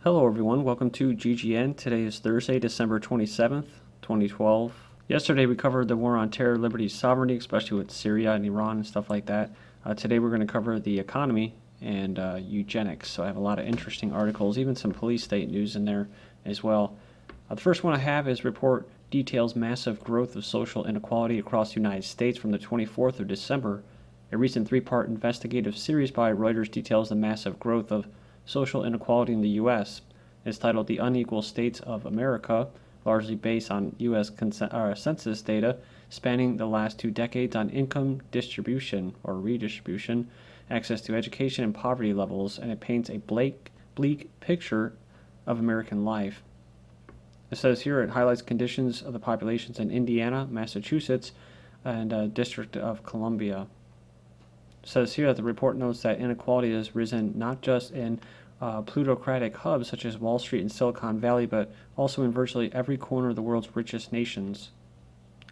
Hello everyone, welcome to GGN. Today is Thursday, December 27th, 2012. Yesterday we covered the war on terror, liberty, sovereignty, especially with Syria and Iran and stuff like that. Today we're going to cover the economy and eugenics. So I have a lot of interesting articles, even some police state news in there as well. The first one I have is report details massive growth of social inequality across the United States from the 24th of December. A recent three-part investigative series by Reuters details the massive growth of social inequality in the U.S. It's titled The Unequal States of America, largely based on U.S. census data spanning the last 2 decades on income distribution or redistribution, access to education, and poverty levels, and it paints a bleak picture of American life. It says here it highlights conditions of the populations in Indiana, Massachusetts, and District of Columbia. It says here that the report notes that inequality has risen not just in plutocratic hubs such as Wall Street and Silicon Valley, but also in virtually every corner of the world's richest nations.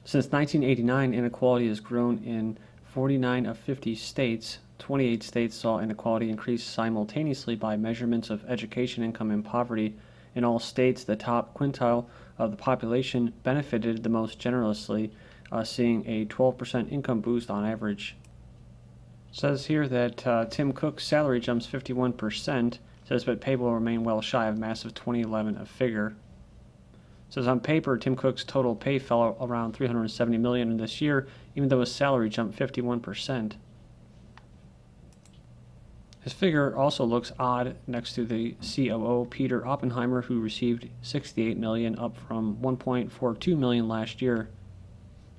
Since 1989, inequality has grown in 49 of 50 states. 28 states saw inequality increase simultaneously by measurements of education, income, and poverty. In all states, the top quintile of the population benefited the most generously, seeing a 12% income boost on average. It says here that Tim Cook's salary jumps 51%. It says, but pay will remain well shy of massive 2011 figure. It says on paper, Tim Cook's total pay fell around $370 million this year, even though his salary jumped 51%. His figure also looks odd next to the COO, Peter Oppenheimer, who received $68 million, up from $1.42 million last year.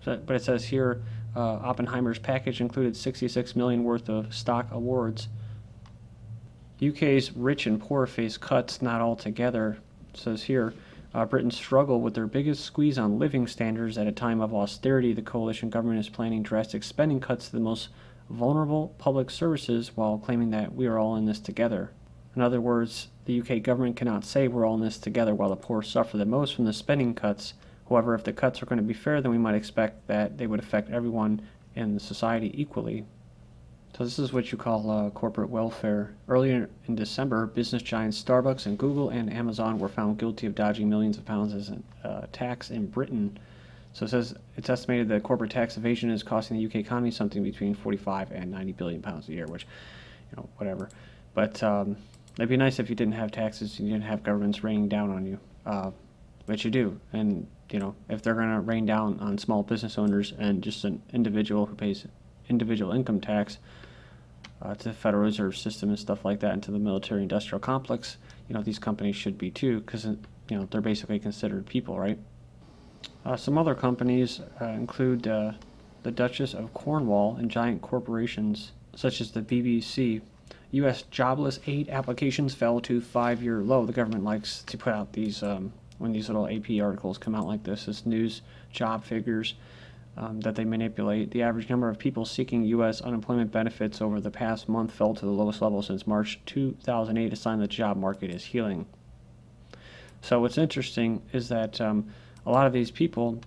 But it says here, Oppenheimer's package included $66 million worth of stock awards. UK's rich and poor face cuts not altogether. It says here, Britain struggle with their biggest squeeze on living standards at a time of austerity. The coalition government is planning drastic spending cuts to the most vulnerable public services while claiming that we are all in this together. In other words, the UK government cannot say we're all in this together while the poor suffer the most from the spending cuts. However, if the cuts are going to be fair, then we might expect that they would affect everyone in the society equally. So this is what you call corporate welfare. Earlier in December, business giants Starbucks and Google and Amazon were found guilty of dodging millions of pounds as tax in Britain. So it says it's estimated that corporate tax evasion is costing the UK economy something between 45 and 90 billion pounds a year, which, whatever. But it'd be nice if you didn't have taxes and you didn't have governments raining down on you. But you do. And, if they're going to rain down on small business owners and just an individual who pays individual income tax to the Federal Reserve System and stuff like that, and to the military-industrial complex, these companies should be too, because, they're basically considered people, right? Some other companies include the Duchess of Cornwall and giant corporations such as the BBC. U.S. jobless aid applications fell to 5-year low. The government likes to put out these, when these little AP articles come out like this news job figures that they manipulate. The average number of people seeking U.S. unemployment benefits over the past month fell to the lowest level since March 2008, a sign the job market is healing. So what's interesting is that a lot of these people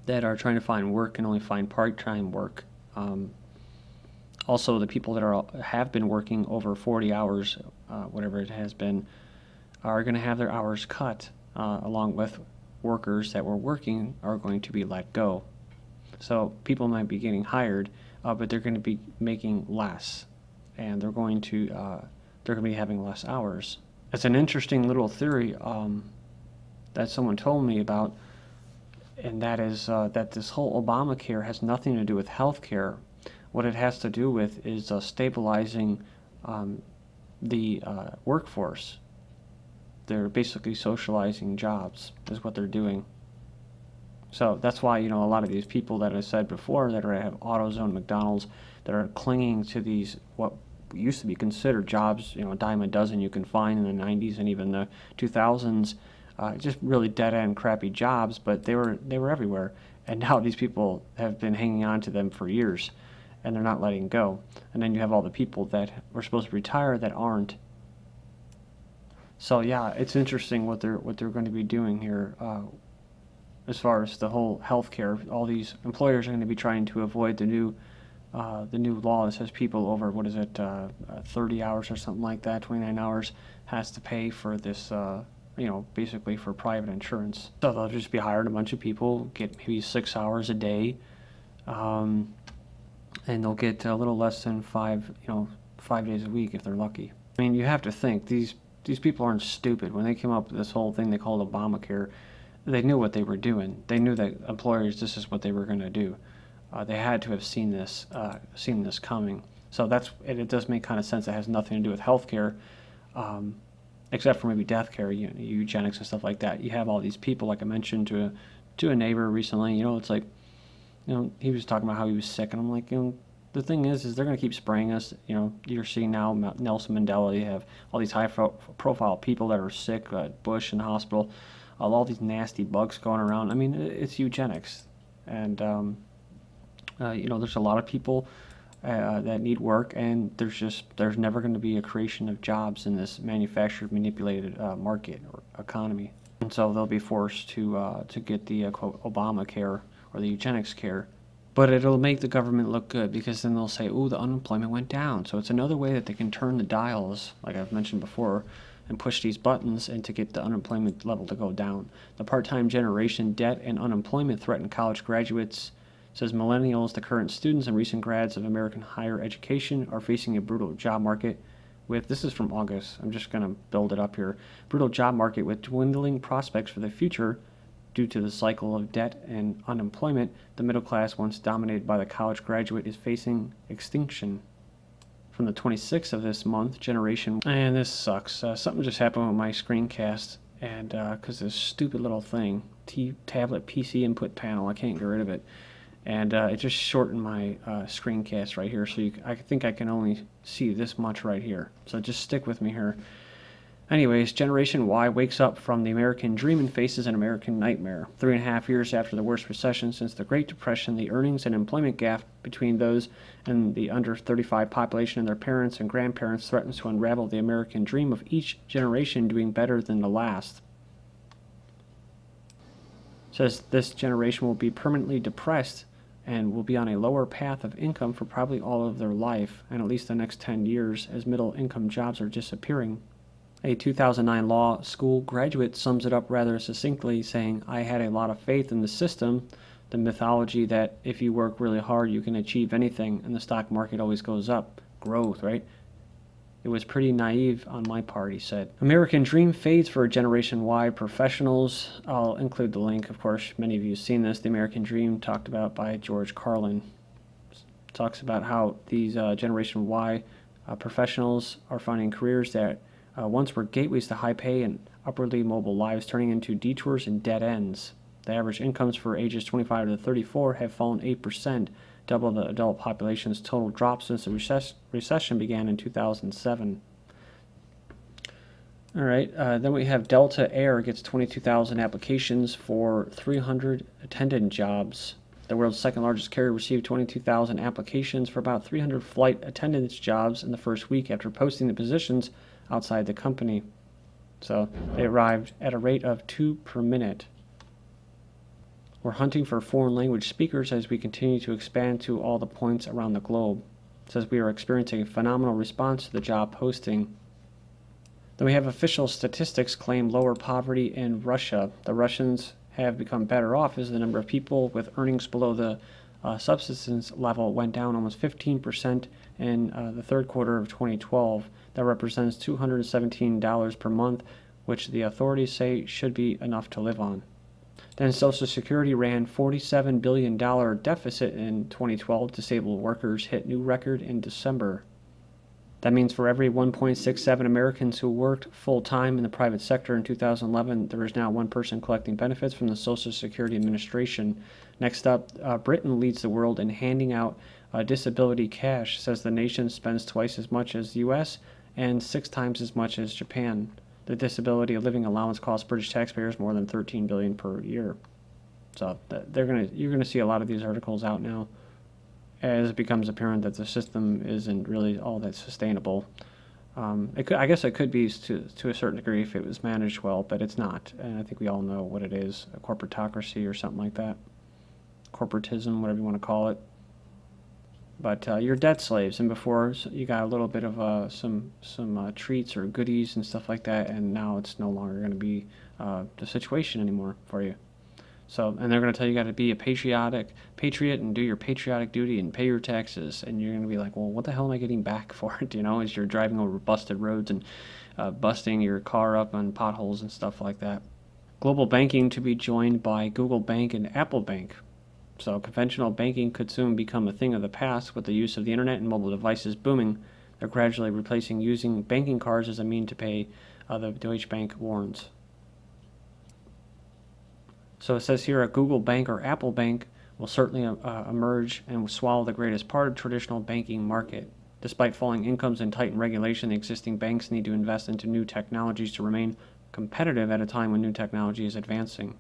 that are trying to find work can only find part-time work. Also, the people that have been working over 40 hours, whatever it has been, are going to have their hours cut, along with workers that were working are going to be let go. So people might be getting hired, but they're going to be making less, and they're going to be having less hours. It's an interesting little theory that someone told me about, and that is that this whole Obamacare has nothing to do with health care. What it has to do with is stabilizing the workforce. They're basically socializing jobs is what they're doing. So that's why, a lot of these people that I said before that have AutoZone, McDonald's, that are clinging to these what used to be considered jobs, a dime a dozen you can find in the 90s and even the 2000s, just really dead-end crappy jobs, but they were everywhere. And now these people have been hanging on to them for years, and they're not letting go. And then you have all the people that were supposed to retire that aren't. So yeah, it's interesting what they're going to be doing here as far as the whole healthcare. All these employers are going to be trying to avoid the new the new law that says people over, 30 hours or something like that, 29 hours, has to pay for this, basically for private insurance. So they'll just be hiring a bunch of people, get maybe 6 hours a day, and they'll get a little less than 5 days a week if they're lucky. I mean, you have to think, these people aren't stupid. When they came up with this whole thing they called Obamacare, they knew what they were doing. They knew that employers, this is what they were going to do. They had to have seen this coming. So it does make kind of sense. It has nothing to do with healthcare, except for maybe death care, eugenics and stuff like that. You have all these people, like I mentioned to a neighbor recently. It's like, he was talking about how he was sick, and I'm like, the thing is they're going to keep spraying us. You're seeing now Nelson Mandela. You have all these high-profile people that are sick, Bush in the hospital, all these nasty bugs going around. I mean, it's eugenics, and there's a lot of people that need work, and there's never going to be a creation of jobs in this manufactured, manipulated market or economy, and so they'll be forced to get the quote Obamacare or the eugenics care. But it'll make the government look good, because then they'll say, "Oh, the unemployment went down." So it's another way that they can turn the dials, like I've mentioned before, and push these buttons and to get the unemployment level to go down. The part-time generation debt and unemployment threaten college graduates. Says millennials, the current students and recent grads of American higher education, are facing a brutal job market with, this is from August, I'm just going to build it up here, brutal job market with dwindling prospects for the future due to the cycle of debt and unemployment. The middle class, once dominated by the college graduate, is facing extinction. From the 26th of this month, generation, and this sucks. Something just happened with my screencast, and because this stupid little thing, tablet PC input panel, I can't get rid of it. And it just shortened my screencast right here, so I think I can only see this much right here. So just stick with me here. Anyways, Generation Y wakes up from the American dream and faces an American nightmare. 3.5 years after the worst recession since the Great Depression, the earnings and employment gap between those and the under 35 population and their parents and grandparents threatens to unravel the American dream of each generation doing better than the last. Says this generation will be permanently depressed and will be on a lower path of income for probably all of their life, and at least the next 10 years, as middle-income jobs are disappearing. A 2009 law school graduate sums it up rather succinctly, saying, "I had a lot of faith in the system, the mythology that if you work really hard, you can achieve anything, and the stock market always goes up. Growth, right? It was pretty naive on my part," he said. American Dream fades for Generation Y professionals. I'll include the link, of course. Many of you have seen this. The American Dream, talked about by George Carlin. Talks about how these Generation Y professionals are finding careers that once were gateways to high pay and upwardly mobile lives, turning into detours and dead ends. The average incomes for ages 25 to 34 have fallen 8%. Double the adult population's total drop since the recession began in 2007. All right, then we have Delta Air gets 22,000 applications for 300 attendant jobs. The world's second largest carrier received 22,000 applications for about 300 flight attendants jobs in the first week after posting the positions outside the company. So they arrived at a rate of 2 per minute. We're hunting for foreign language speakers as we continue to expand to all the points around the globe. It says we are experiencing a phenomenal response to the job posting. Then we have official statistics claim lower poverty in Russia. The Russians have become better off as the number of people with earnings below the subsistence level went down almost 15% in the third quarter of 2012. That represents $217 per month, which the authorities say should be enough to live on. Then Social Security ran $47 billion deficit in 2012. Disabled workers hit new record in December. That means for every 1.67 Americans who worked full-time in the private sector in 2011, there is now one person collecting benefits from the Social Security Administration. Next up, Britain leads the world in handing out disability cash. Says the nation spends twice as much as the U.S. and 6 times as much as Japan. The disability living allowance costs British taxpayers more than $13 billion per year. So you're gonna see a lot of these articles out now, as it becomes apparent that the system isn't really all that sustainable. I guess it could be to a certain degree if it was managed well, but it's not. And I think we all know what it is: a corporatocracy or something like that, corporatism, whatever you want to call it. But you're debt slaves, and before you got a little bit of some treats or goodies and stuff like that, and now it's no longer going to be the situation anymore for you. So, and they're going to tell you got to be a patriot and do your patriotic duty and pay your taxes, and you're going to be like, well, what the hell am I getting back for it? As you're driving over busted roads and busting your car up on potholes and stuff like that. Global banking to be joined by Google Bank and Apple Bank. So conventional banking could soon become a thing of the past with the use of the internet and mobile devices booming. They're gradually replacing using banking cards as a means to pay, the Deutsche Bank warns. So it says here a Google Bank or Apple Bank will certainly emerge and swallow the greatest part of traditional banking market. Despite falling incomes and tightened regulation, the existing banks need to invest into new technologies to remain competitive at a time when new technology is advancing.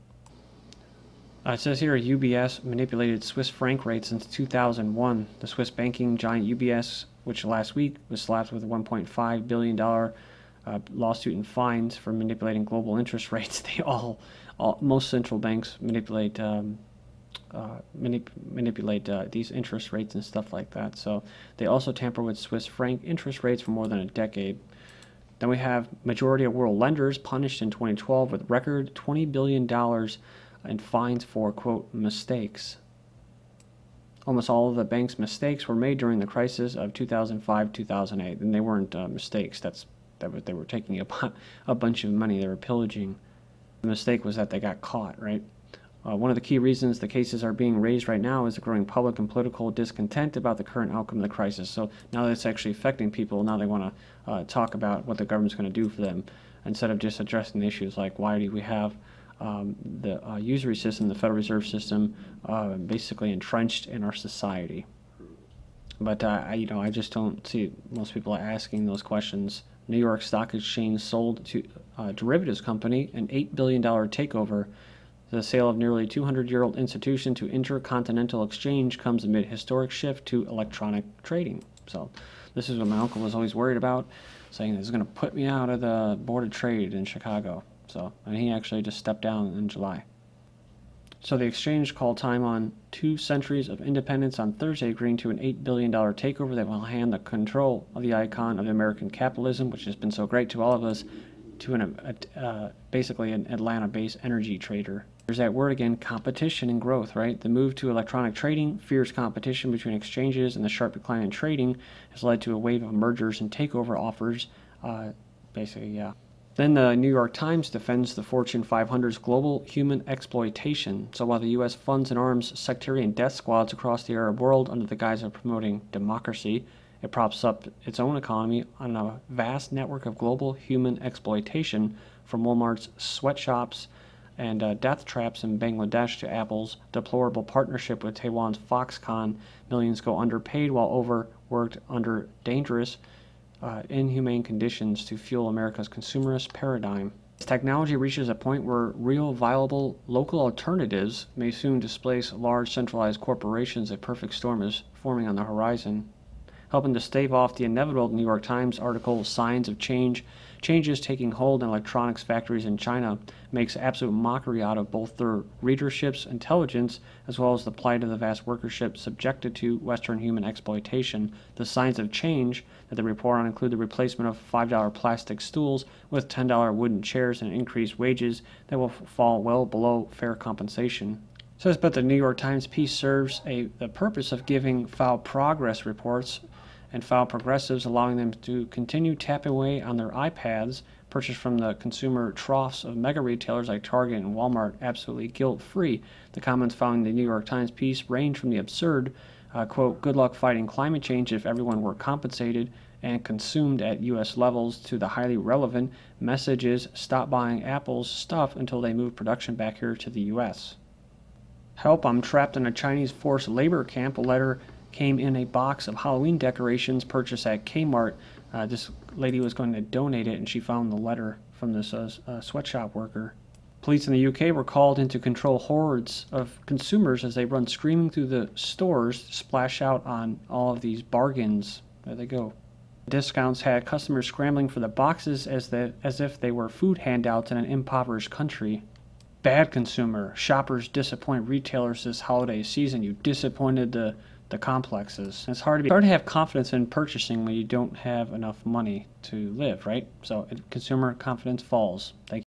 It says here UBS manipulated Swiss franc rates since 2001. The Swiss banking giant UBS, which last week was slapped with a $1.5 billion lawsuit and fines for manipulating global interest rates. Most central banks manipulate these interest rates and stuff like that. So they also tamper with Swiss franc interest rates for more than a decade. Then we have majority of world lenders punished in 2012 with record $20 billion in fines for, quote, mistakes. Almost all of the bank's mistakes were made during the crisis of 2005-2008, and they weren't mistakes. They were taking a bunch of money. They were pillaging. The mistake was that they got caught, right? One of the key reasons the cases are being raised right now is the growing public and political discontent about the current outcome of the crisis. So now that it's actually affecting people, now they want to talk about what the government's going to do for them instead of just addressing the issues like why do we have the usury system, the Federal Reserve System, basically entrenched in our society. But I just don't see most people asking those questions. New York Stock Exchange sold to a derivatives company an $8 billion takeover. The sale of nearly 200-year-old institution to Intercontinental Exchange comes amid historic shift to electronic trading. So this is what my uncle was always worried about, saying this is going to put me out of the Board of Trade in Chicago. So, and he actually just stepped down in July. So the exchange called time on 2 centuries of independence on Thursday, agreeing to an $8 billion takeover that will hand the control of the icon of American capitalism, which has been so great to all of us, to basically an Atlanta-based energy trader. There's that word again, competition and growth, right? The move to electronic trading, fierce competition between exchanges, and the sharp decline in trading has led to a wave of mergers and takeover offers, basically, yeah. Then the New York Times defends the Fortune 500's global human exploitation. So while the U.S. funds and arms sectarian death squads across the Arab world under the guise of promoting democracy, it props up its own economy on a vast network of global human exploitation, from Walmart's sweatshops and death traps in Bangladesh to Apple's deplorable partnership with Taiwan's Foxconn. Millions go underpaid while overworked under dangerous, inhumane conditions to fuel America's consumerist paradigm. As technology reaches a point where real, viable, local alternatives may soon displace large, centralized corporations, a perfect storm is forming on the horizon. Helping to stave off the inevitable, New York Times article, Signs of Changes Taking Hold in Electronics Factories in China, makes absolute mockery out of both their readership's intelligence as well as the plight of the vast workership subjected to Western human exploitation. The signs of change that they report on include the replacement of $5 plastic stools with $10 wooden chairs and increased wages that will fall well below fair compensation. It says, but the New York Times piece serves the purpose of giving foul progress reports and foul progressives, allowing them to continue tapping away on their iPads purchased from the consumer troughs of mega retailers like Target and Walmart absolutely guilt-free. The comments following the New York Times piece range from the absurd, quote, good luck fighting climate change if everyone were compensated and consumed at U.S. levels, to the highly relevant messages, stop buying Apple's stuff until they move production back here to the U.S. Help, I'm trapped in a Chinese forced labor camp. A letter came in a box of Halloween decorations purchased at Kmart. This lady was going to donate it, and she found the letter from this sweatshop worker. Police in the UK were called in to control hordes of consumers as they run screaming through the stores to splash out on all of these bargains. There they go. Discounts had customers scrambling for the boxes as if they were food handouts in an impoverished country. Bad consumer. Shoppers disappoint retailers this holiday season. You disappointed the the complexes. And it's hard to have confidence in purchasing when you don't have enough money to live, right? So consumer confidence falls. Thank you.